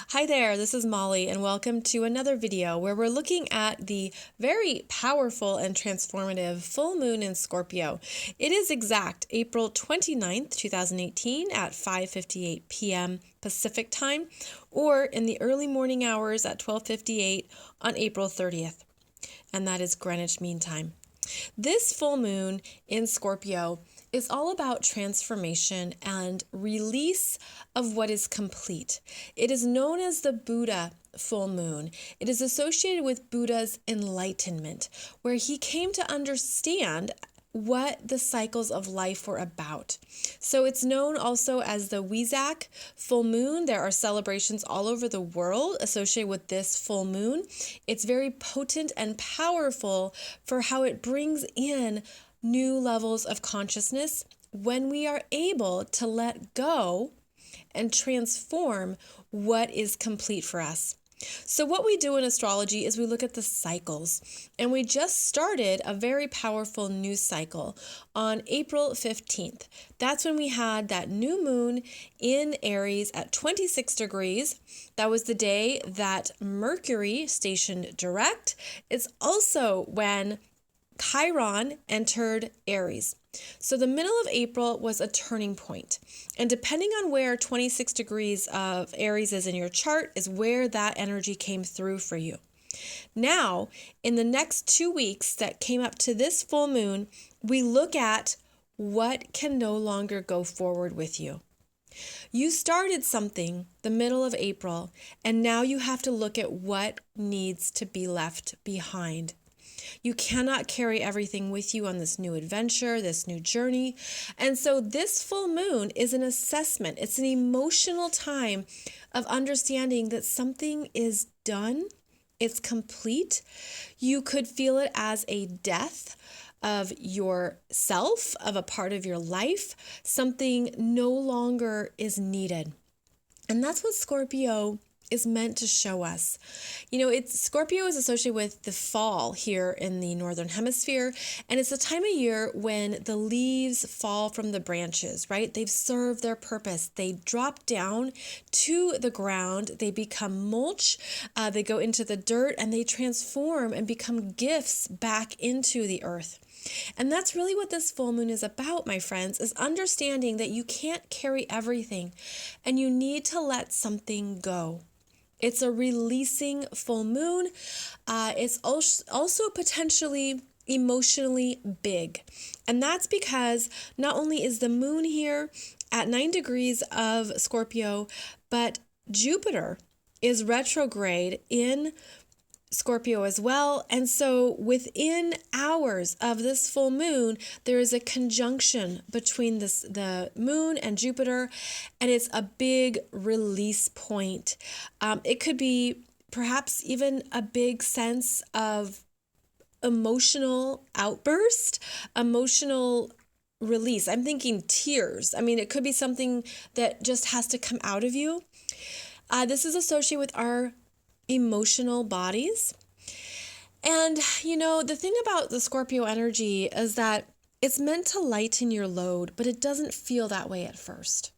Hi there, this is Molly, and welcome to another video where we're looking at the very powerful and transformative full moon in Scorpio. It is exact April 29th, 2018 at 5:58 p.m. Pacific time, or in the early morning hours at 12:58 on April 30th, and that is Greenwich Mean Time. This full moon in Scorpio is all about transformation and release of what is complete. It is known as the Buddha full moon. It is associated with Buddha's enlightenment, where he came to understand what the cycles of life were about. So it's known also as the Wesak full moon. There are celebrations all over the world associated with this full moon. It's very potent and powerful for how it brings in new levels of consciousness when we are able to let go and transform what is complete for us. So what we do in astrology is we look at the cycles, and we just started a very powerful new cycle on April 15th. That's when we had that new moon in Aries at 26 degrees. That was the day that Mercury stationed direct. It's also when Chiron entered Aries. So the middle of April was a turning point. And depending on where 26 degrees of Aries is in your chart is where that energy came through for you. Now, in the next 2 weeks that came up to this full moon, we look at what can no longer go forward with you. You started something the middle of April, and now you have to look at what needs to be left behind. You cannot carry everything with you on this new adventure, this new journey. And so this full moon is an assessment. It's an emotional time of understanding that something is done. It's complete. You could feel it as a death of yourself, of a part of your life. Something no longer is needed. And that's what Scorpio is meant to show us. Scorpio is associated with the fall here in the Northern Hemisphere, and it's a time of year when the leaves fall from the branches, right? They've served their purpose. They drop down to the ground. They become mulch. They go into the dirt, and they transform and become gifts back into the earth. And that's really what this full moon is about, my friends, is understanding that you can't carry everything, and you need to let something go. It's a releasing full moon. It's also potentially emotionally big. And that's because not only is the moon here at 9 degrees of Scorpio, but Jupiter is retrograde in Scorpio as well. And so within hours of this full moon, there is a conjunction between the moon and Jupiter, and it's a big release point. It could be perhaps even a big sense of emotional outburst, emotional release. I'm thinking tears. It could be something that just has to come out of you. This is associated with our emotional bodies. And, the thing about the Scorpio energy is that it's meant to lighten your load, but it doesn't feel that way at first.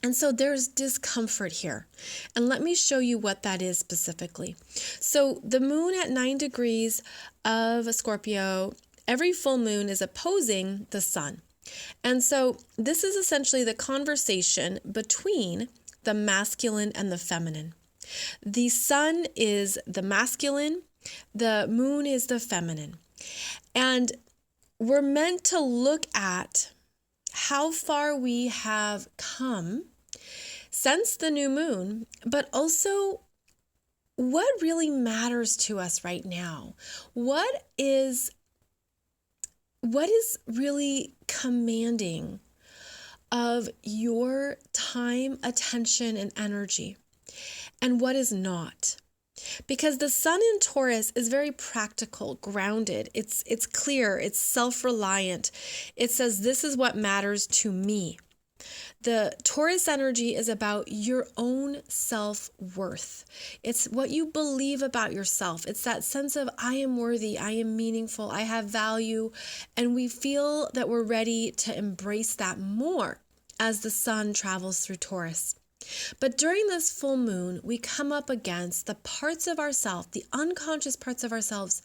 And so there's discomfort here. And let me show you what that is specifically. So the moon at 9 degrees of Scorpio, every full moon is opposing the sun. And so this is essentially the conversation between the masculine and the feminine. The sun is the masculine, the moon is the feminine. And we're meant to look at how far we have come since the new moon, but also what really matters to us right now. What is really commanding of your time, attention, and energy? And what is not? Because the sun in Taurus is very practical, grounded. It's clear, it's self-reliant. It says, this is what matters to me. The Taurus energy is about your own self-worth. It's what you believe about yourself. It's that sense of, I am worthy, I am meaningful, I have value. And we feel that we're ready to embrace that more as the sun travels through Taurus. But during this full moon, we come up against the parts of ourselves, the unconscious parts of ourselves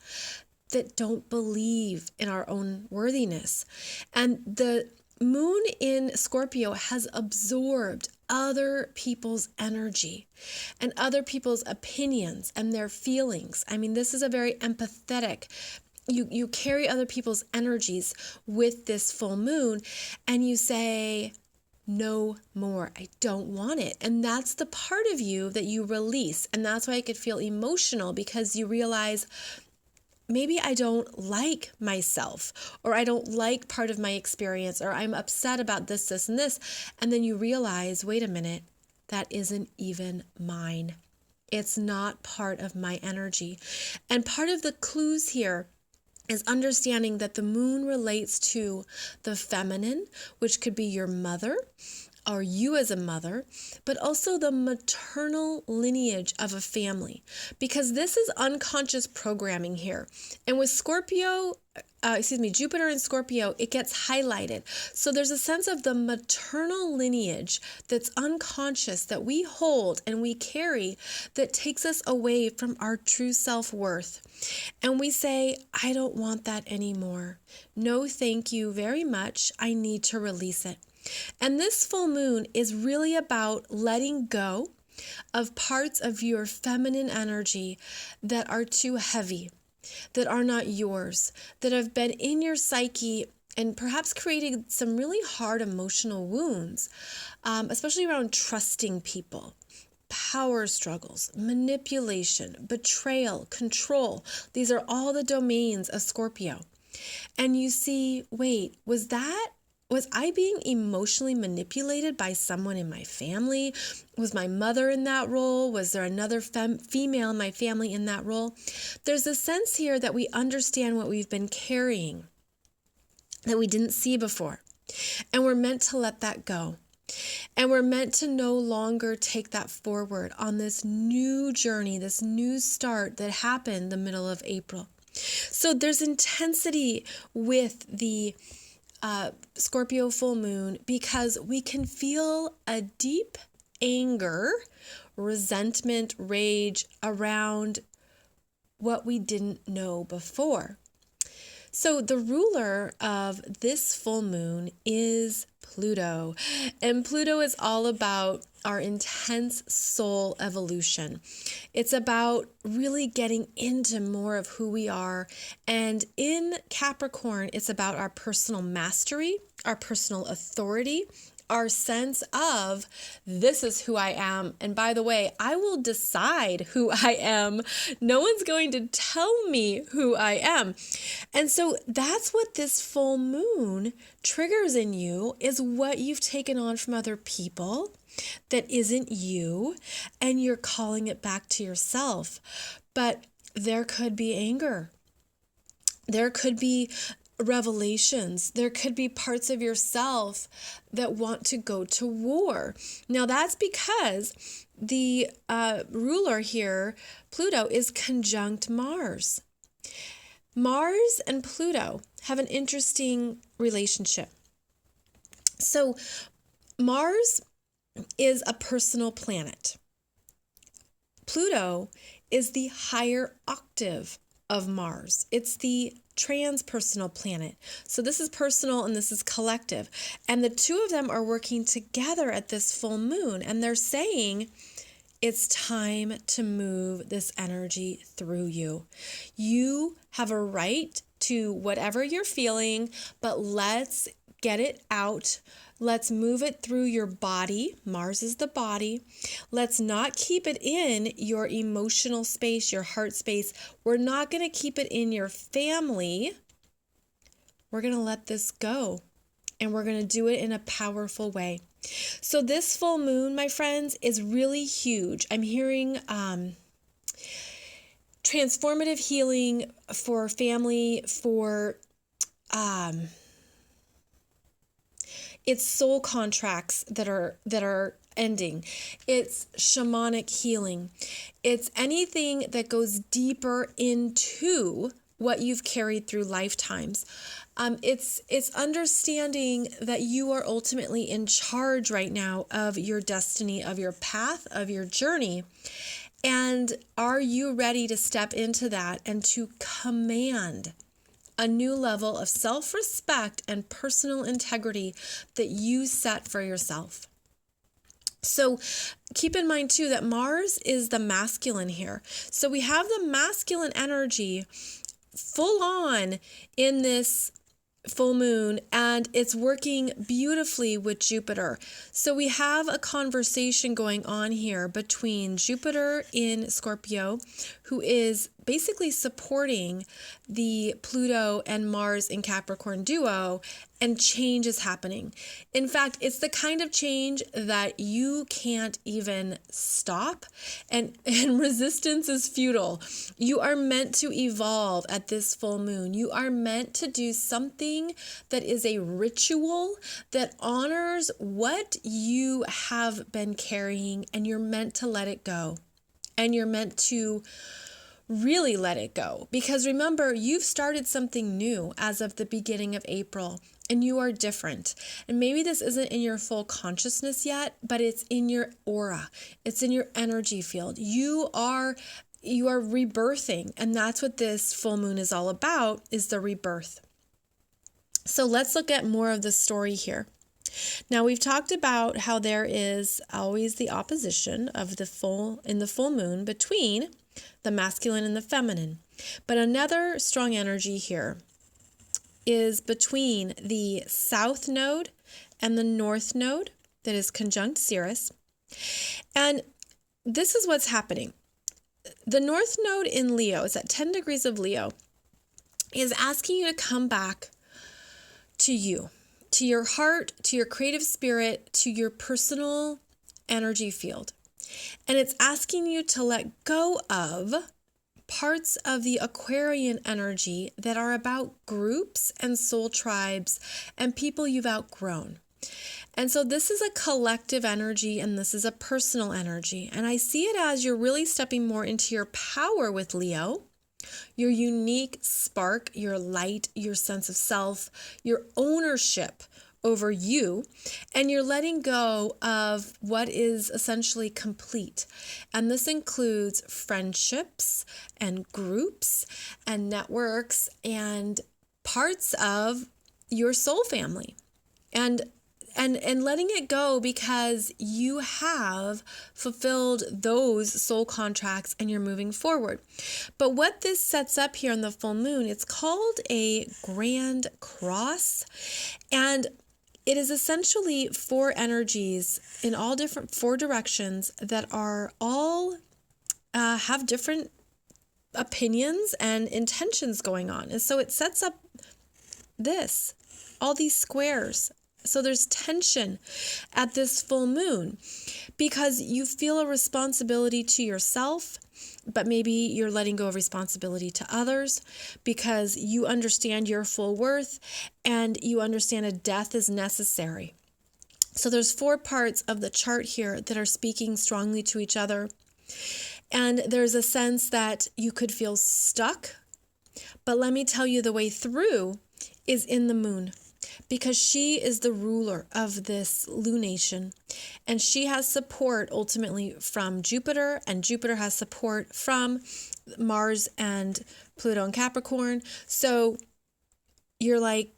that don't believe in our own worthiness. And the moon in Scorpio has absorbed other people's energy and other people's opinions and their feelings. I mean, this is a very empathetic, you carry other people's energies with this full moon, and you say, no more, I don't want it. And that's the part of you that you release. And that's why I could feel emotional, because you realize, maybe I don't like myself, or I don't like part of my experience, or I'm upset about this, this, and this. And then you realize, wait a minute, that isn't even mine. It's not part of my energy. And part of the clues here is understanding that the moon relates to the feminine, which could be your mother, or you as a mother, but also the maternal lineage of a family, because this is unconscious programming here. And with Jupiter in Scorpio, it gets highlighted. So there's a sense of the maternal lineage that's unconscious that we hold and we carry, that takes us away from our true self-worth. And we say, I don't want that anymore. No, thank you very much. I need to release it. And this full moon is really about letting go of parts of your feminine energy that are too heavy, that are not yours, that have been in your psyche and perhaps created some really hard emotional wounds, especially around trusting people, power struggles, manipulation, betrayal, control. These are all the domains of Scorpio. And you see, wait, was I being emotionally manipulated by someone in my family? Was my mother in that role? Was there another female in my family in that role? There's a sense here that we understand what we've been carrying that we didn't see before. And we're meant to let that go. And we're meant to no longer take that forward on this new journey, this new start that happened the middle of April. So there's intensity with the Scorpio full moon, because we can feel a deep anger, resentment, rage around what we didn't know before. So the ruler of this full moon is Pluto, and Pluto is all about our intense soul evolution. It's about really getting into more of who we are. And in Capricorn, it's about our personal mastery, our personal authority, our sense of, this is who I am. And by the way, I will decide who I am. No one's going to tell me who I am. And so that's what this full moon triggers in you, is what you've taken on from other people that isn't you, and you're calling it back to yourself. But there could be anger. There could be revelations. There could be parts of yourself that want to go to war. Now that's because the ruler here, Pluto, is conjunct Mars. Mars and Pluto have an interesting relationship. So Mars is a personal planet. Pluto is the higher octave of Mars. It's the transpersonal planet. So this is personal and this is collective. And the two of them are working together at this full moon, and they're saying, it's time to move this energy through you. You have a right to whatever you're feeling, but let's get it out. Let's move it through your body. Mars is the body. Let's not keep it in your emotional space, your heart space. We're not going to keep it in your family. We're going to let this go, and we're going to do it in a powerful way. So this full moon, my friends, is really huge. I'm hearing transformative healing for family, for it's soul contracts that are ending. It's shamanic healing. It's anything that goes deeper into what you've carried through lifetimes. It's understanding that you are ultimately in charge right now of your destiny, of your path, of your journey. And are you ready to step into that and to command a new level of self-respect and personal integrity that you set for yourself? So keep in mind too that Mars is the masculine here. So we have the masculine energy full on in this full moon, and it's working beautifully with Jupiter. So we have a conversation going on here between Jupiter in Scorpio, who is basically supporting the Pluto and Mars in Capricorn duo, and change is happening. In fact, it's the kind of change that you can't even stop, and resistance is futile. You are meant to evolve at this full moon. You are meant to do something that is a ritual that honors what you have been carrying, and you're meant to let it go. And you're meant to really let it go. Because remember, you've started something new as of the beginning of April, and you are different. And maybe this isn't in your full consciousness yet, but it's in your aura. It's in your energy field. You are rebirthing, and that's what this full moon is all about, is the rebirth. So let's look at more of the story here. Now, we've talked about how there is always the opposition of the full moon between the masculine and the feminine. But another strong energy here is between the south node and the north node that is conjunct Ceres. And this is what's happening. The north node in Leo is at 10 degrees of Leo, is asking you to come back to you, to your heart, to your creative spirit, to your personal energy field. And it's asking you to let go of parts of the Aquarian energy that are about groups and soul tribes and people you've outgrown. And so this is a collective energy, and this is a personal energy. And I see it as you're really stepping more into your power with Leo, your unique spark, your light, your sense of self, your ownership over you, and you're letting go of what is essentially complete. And this includes friendships and groups and networks and parts of your soul family. And letting it go because you have fulfilled those soul contracts and you're moving forward. But what this sets up here on the full moon, it's called a grand cross. And it is essentially four energies in all different four directions that are all have different opinions and intentions going on. And so it sets up all these squares. So there's tension at this full moon because you feel a responsibility to yourself, but maybe you're letting go of responsibility to others because you understand your full worth and you understand a death is necessary. So there's four parts of the chart here that are speaking strongly to each other. And there's a sense that you could feel stuck, but let me tell you, the way through is in the moon. Because she is the ruler of this lunation, and she has support ultimately from Jupiter, and Jupiter has support from Mars and Pluto and Capricorn. So you're like,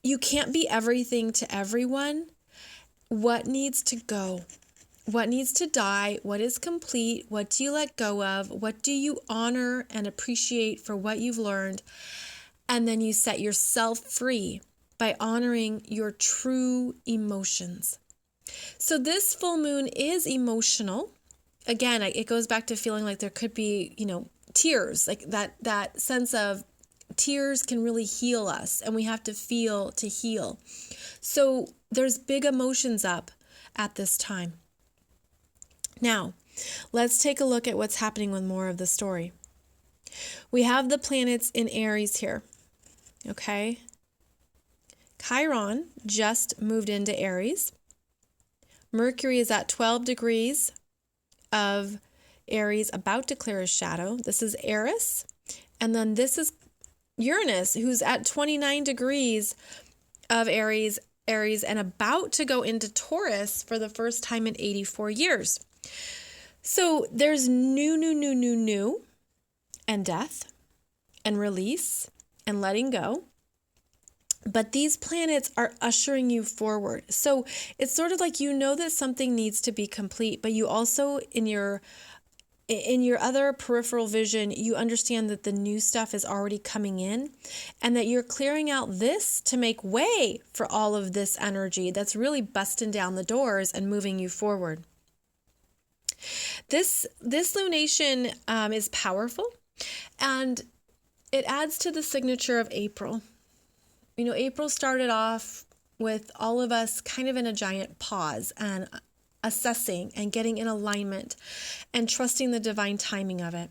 you can't be everything to everyone. What needs to go? What needs to die? What is complete? What do you let go of? What do you honor and appreciate for what you've learned? And then you set yourself free by honoring your true emotions. So this full moon is emotional. Again, it goes back to feeling like there could be, tears, like that sense of tears can really heal us, and we have to feel to heal. So there's big emotions up at this time. Now, let's take a look at what's happening with more of the story. We have the planets in Aries here. Okay. Chiron just moved into Aries. Mercury is at 12 degrees of Aries, about to clear his shadow. This is Eris, And then this is Uranus, who's at 29 degrees of Aries, and about to go into Taurus for the first time in 84 years. So there's new, and death, and release, and letting go. But these planets are ushering you forward. So it's sort of like, you know that something needs to be complete, but you also, in your other peripheral vision, you understand that the new stuff is already coming in, and that you're clearing out this to make way for all of this energy that's really busting down the doors and moving you forward. This lunation is powerful, and it adds to the signature of April. You know, April started off with all of us kind of in a giant pause and assessing and getting in alignment and trusting the divine timing of it.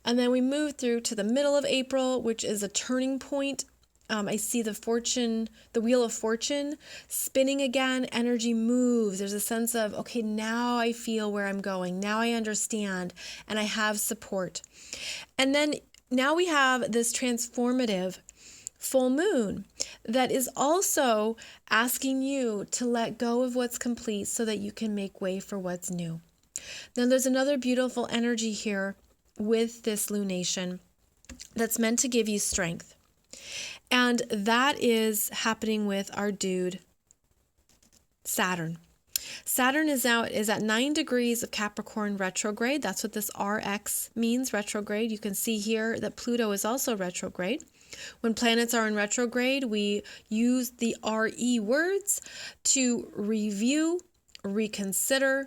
And then we moved through to the middle of April, which is a turning point. I see the wheel of fortune spinning again. Energy moves. There's a sense of, okay, now I feel where I'm going. Now I understand, and I have support. And then now we have this transformative full moon that is also asking you to let go of what's complete so that you can make way for what's new. Then there's another beautiful energy here with this lunation that's meant to give you strength. And that is happening with our dude, Saturn. Saturn is at 9 degrees of Capricorn retrograde. That's what this RX means, retrograde. You can see here that Pluto is also retrograde. When planets are in retrograde, we use the RE words to review, reconsider,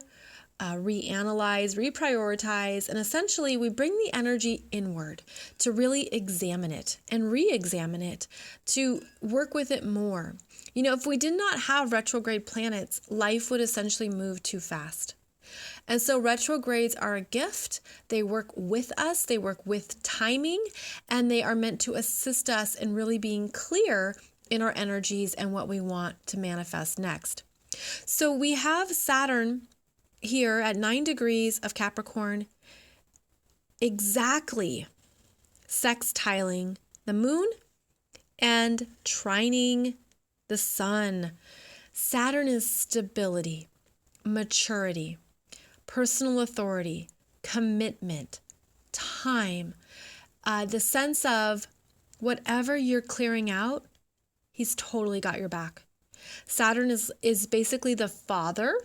reanalyze, reprioritize, and essentially we bring the energy inward to really examine it and re-examine it, to work with it more. You know, if we did not have retrograde planets, life would essentially move too fast. And so retrogrades are a gift. They work with us, they work with timing, and they are meant to assist us in really being clear in our energies and what we want to manifest next. So we have Saturn here at 9 degrees of Capricorn, exactly sextiling the moon and trining the sun. Saturn is stability, maturity, personal authority, commitment, time, the sense of whatever you're clearing out, he's totally got your back. Saturn is basically the father,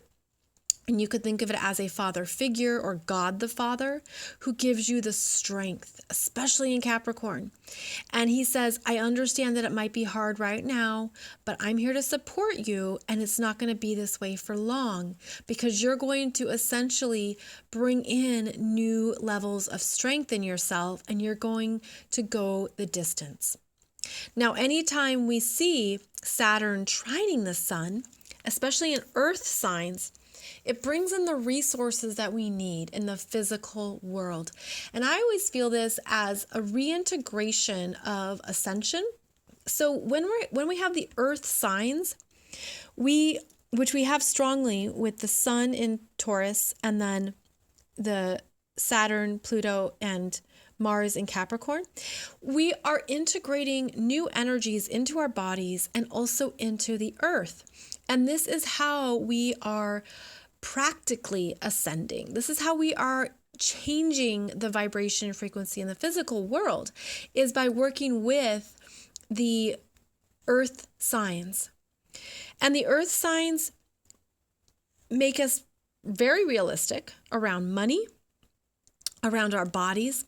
and you could think of it as a father figure or God the Father who gives you the strength, especially in Capricorn. And he says, I understand that it might be hard right now, but I'm here to support you, and it's not going to be this way for long, because you're going to essentially bring in new levels of strength in yourself, and you're going to go the distance. Now, anytime we see Saturn trining the sun, especially in earth signs, it brings in the resources that we need in the physical world. And I always feel this as a reintegration of ascension. So when we have the earth signs, which we have strongly with the sun in Taurus, and then the Saturn, Pluto, and Mars in Capricorn, we are integrating new energies into our bodies and also into the earth. And this is how we are practically ascending. This is how we are changing the vibration and frequency in the physical world, is by working with the earth signs. And the earth signs make us very realistic around money, around our bodies,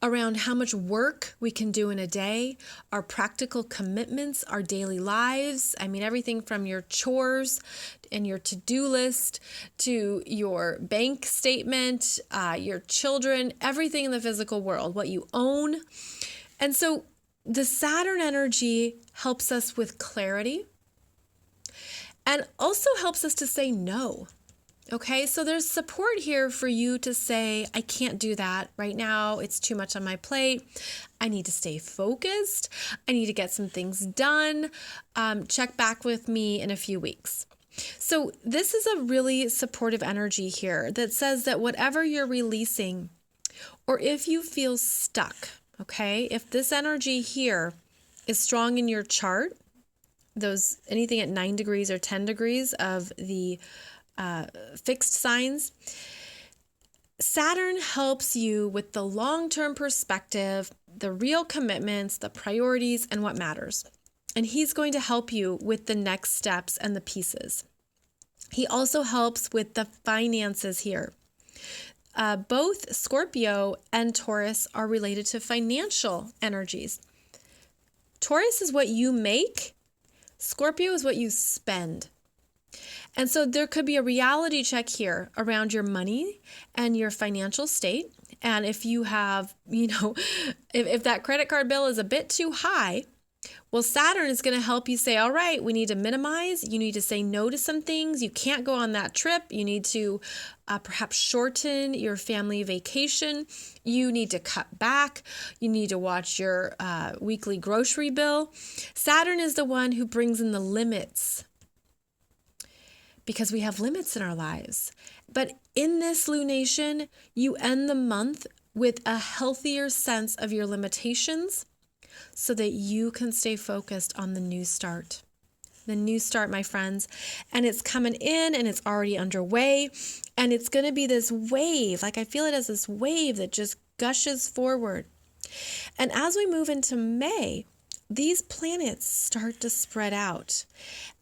around how much work we can do in a day, our practical commitments, our daily lives. I mean, everything from your chores and your to-do list to your bank statement, your children, everything in the physical world, what you own. And so the Saturn energy helps us with clarity and also helps us to say no. Okay, so there's support here for you to say, I can't do that right now. It's too much on my plate. I need to stay focused. I need to get some things done. Check back with me in a few weeks. So this is a really supportive energy here that says that whatever you're releasing, or if you feel stuck, okay? If this energy here is strong in your chart, anything at 9 degrees or 10 degrees of the fixed signs, Saturn helps you with the long-term perspective, the real commitments, the priorities, and what matters. And he's going to help you with the next steps and the pieces. He also helps with the finances here. Both Scorpio and Taurus are related to financial energies. Taurus is what you make. Scorpio is what you spend. And so there could be a reality check here around your money and your financial state. And if you have, if that credit card bill is a bit too high, well, Saturn is going to help you say, all right, we need to minimize. You need to say no to some things. You can't go on that trip. You need to perhaps shorten your family vacation. You need to cut back. You need to watch your weekly grocery bill. Saturn is the one who brings in the limits, because we have limits in our lives. But in this lunation, you end the month with a healthier sense of your limitations so that you can stay focused on the new start. The new start, my friends. And it's coming in and it's already underway. And it's going to be this wave. Like I feel it as this wave that just gushes forward. And as we move into May, these planets start to spread out.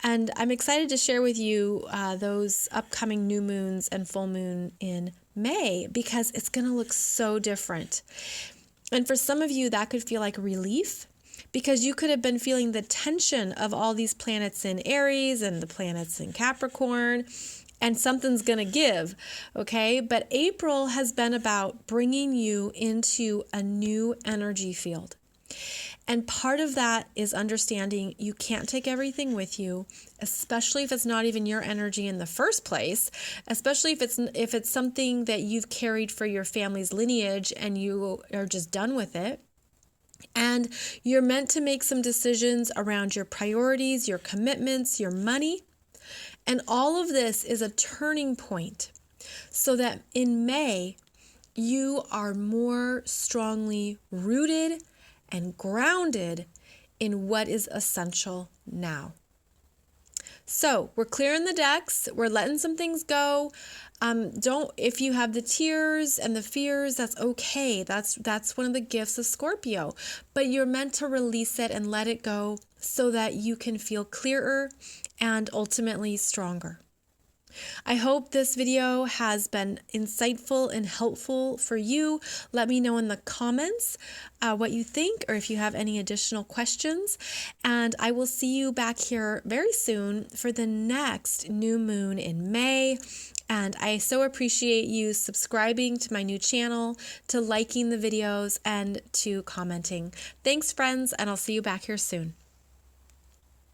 And I'm excited to share with you those upcoming new moons and full moon in May, because it's going to look so different. And for some of you, that could feel like relief, because you could have been feeling the tension of all these planets in Aries and the planets in Capricorn, and something's going to give, okay? But April has been about bringing you into a new energy field. And part of that is understanding you can't take everything with you, especially if it's not even your energy in the first place, especially if it's something that you've carried for your family's lineage and you are just done with it. And you're meant to make some decisions around your priorities, your commitments, your money. And all of this is a turning point so that in May, you are more strongly rooted and grounded in what is essential now. So we're clearing the decks. We're letting some things go. If you have the tears and the fears, that's okay. That's one of the gifts of Scorpio. But you're meant to release it and let it go so that you can feel clearer and ultimately stronger. I hope this video has been insightful and helpful for you. Let me know in the comments what you think, or if you have any additional questions. And I will see you back here very soon for the next new moon in May. And I so appreciate you subscribing to my new channel, to liking the videos, and to commenting. Thanks, friends, and I'll see you back here soon.